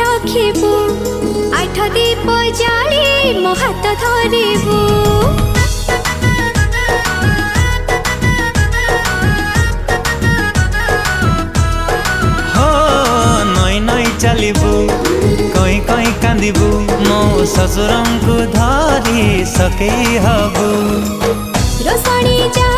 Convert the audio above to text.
रखिबु आठ दीप जाली मो हाथ धरिबु हो नई नई चलिबु कई कई कांदिबु मो ससुरंकु धरी सके हबु रोसणी जा